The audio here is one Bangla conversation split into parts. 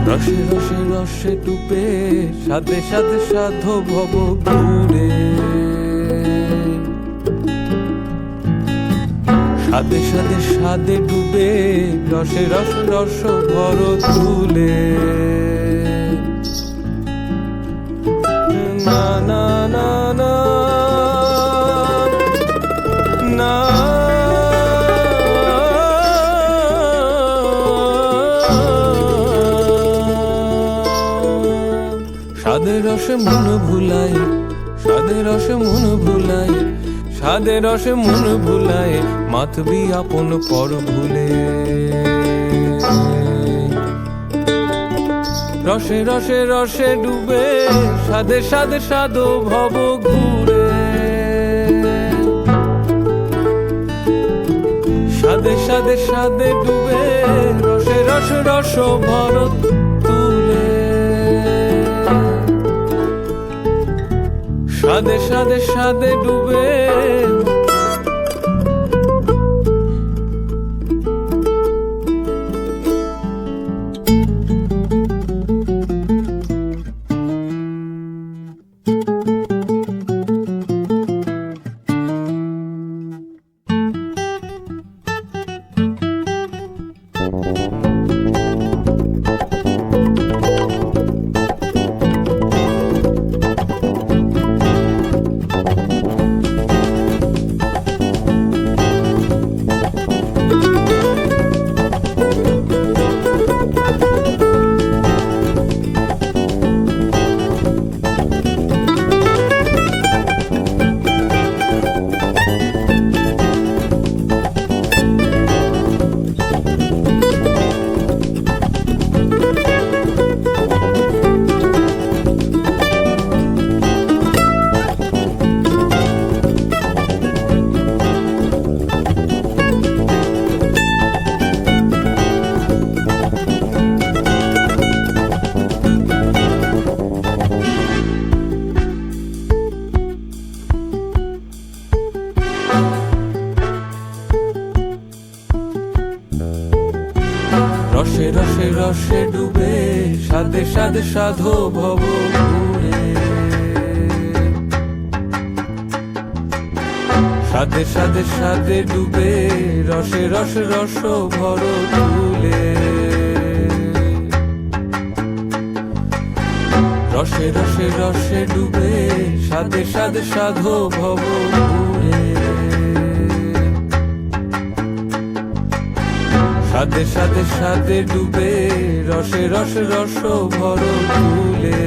রসে রসে রসে ডুবে সাধে সাধে সাধো ভব ঘুরে, সাধে সাধে সাধে ডুবে রসে রসে রস ভর তুলে। না না না না না সাধে রসে মন ভুলাই, সাধে রসে মন ভুলাই, সাধে রসে মন ভুলাই, মাতবি আপন পর ভুলে। রসে রসে রসে ডুবে সাধে সাধে সাধো ভব ঘুরে, সাধে সাধে সাধে ডুবে রসে রস রস ভর তুলে। সাধে সাধে সাধে ডুবে রসে রসে রসে ডুবে সাধে সাধে সাধো ভব ঘুরে, সাধে সাধে সাধে ডুবে রসে রসে রস ভর তুলে। রসে রসে রসে ডুবে সাধে সাধে সাধো ভব ঘুরে, সাধে সাধে সাধে ডুবে রসে রসে রস ভর তুলে।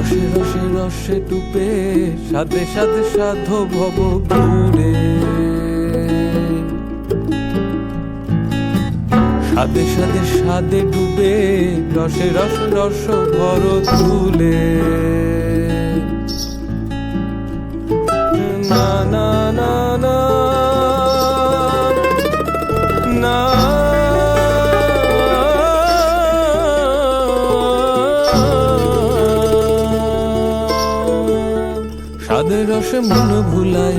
রসে রসে রসে ডুবে সাধে সাধে সাধো ভব ঘুরে সাধে সাধে সাধে ডুবে রসে রস রস ভর তুলে না না না না না সাধে রসে মন ভুলাই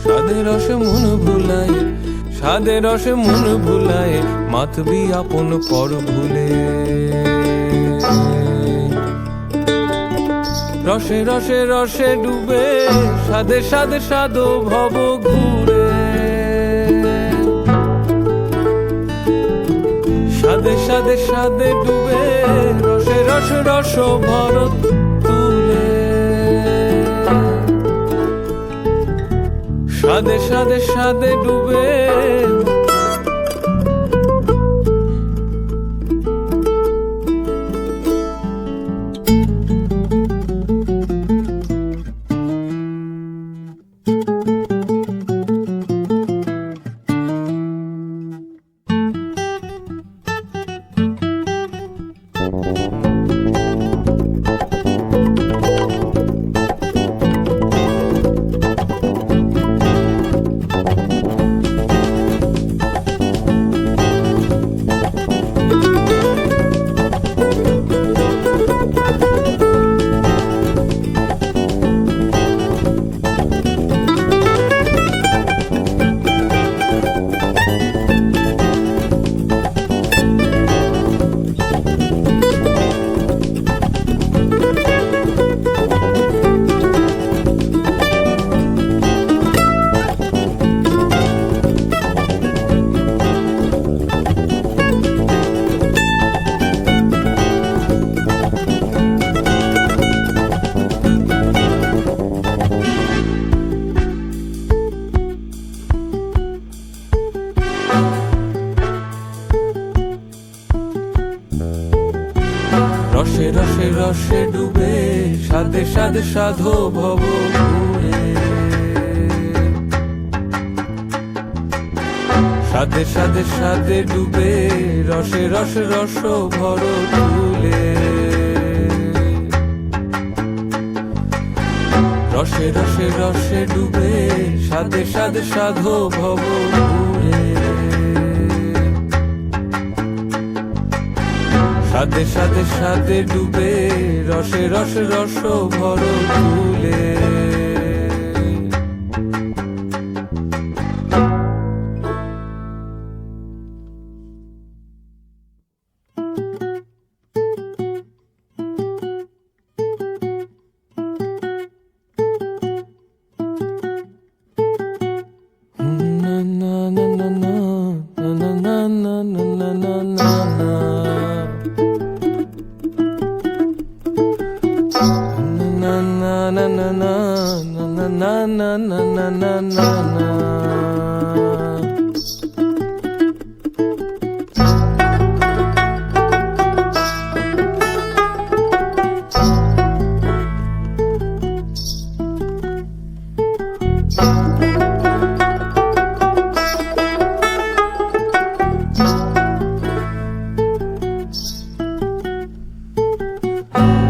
সাধে রসে মন ভুলাই সাধে রসে মন ভুলাই মাতবি আপন পর ভুলে রসে রসে রসে ডুবে সাধে সাধে সাধো ভব ঘুরে সাধে সাধে সাধে ডুবে রসে রস রস ভরত তুলে সাধে সাধে সাধে ডুবে রসে রসে রসে ডুবে সাধে সাধে সাধো ভব ঘুরে সাধে সাধে সাধে ডুবে রসে রসে রস ভর তুলে রসে রসে রসে ডুবে সাধে সাধে সাধো ভব ঘুরে সাধে সাধে সাধে ডুবে রসে রসে রস ভর তুলে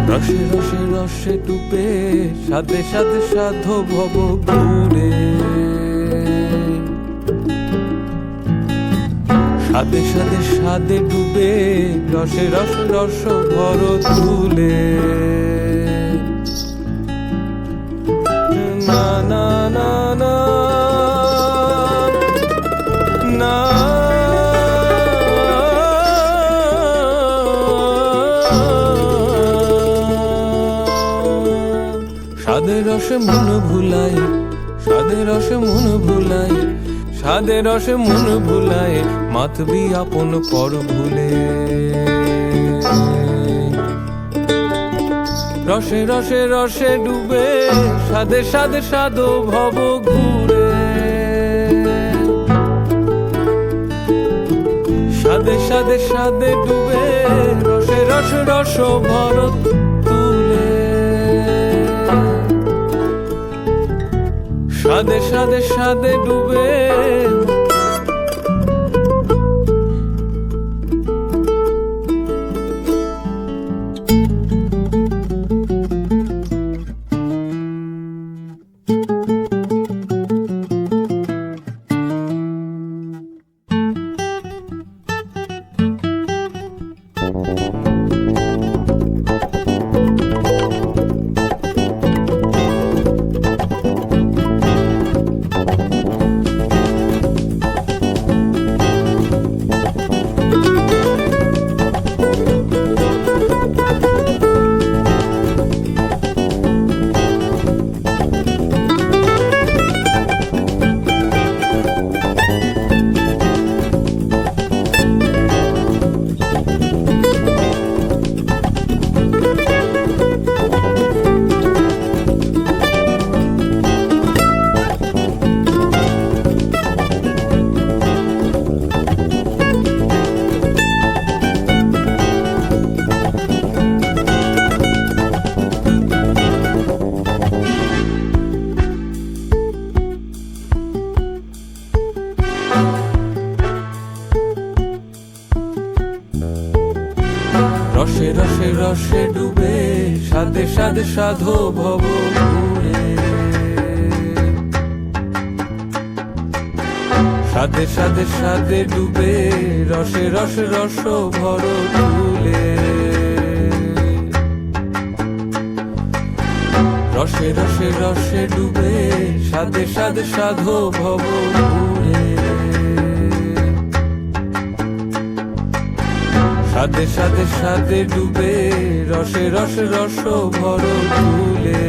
রসে রসে রসে ডুবে সাধে সাধে সাধো ভব ঘুরে সাধে সাধে সাধে ডুবে রসে রস রস ভর তুলে না না না না না সাধে রসে মন ভুলাই সাধে রসে মন ভুলাই সাধে রসে মন ভুলাই মাতবি আপন পর ভুলে রসে রসে রসে ডুবে সাধে সাধে সাধো ভব ঘুরে সাধে সাধে সাধে ডুবে রসে রস রস ভরত তুলে সাদে সাদে ডুবে রসে রসে রসে ডুবে সাদে সাদে সাধো ভব ঘুরে সাদে সাদে সাদে ডুবে রসে রসে রস ভর তুলে রসে রসে রসে ডুবে সাদে সাদে সাধো ভব ঘুরে সাদে সাদে সাদে ডুবে রসে রসে রস ভর তুলে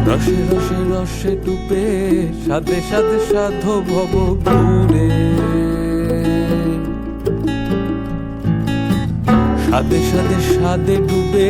রসে রসে রসে ডুবে সাদে সাদে সাধো ভব ঘুরে সাদে সাদে সাদে ডুবে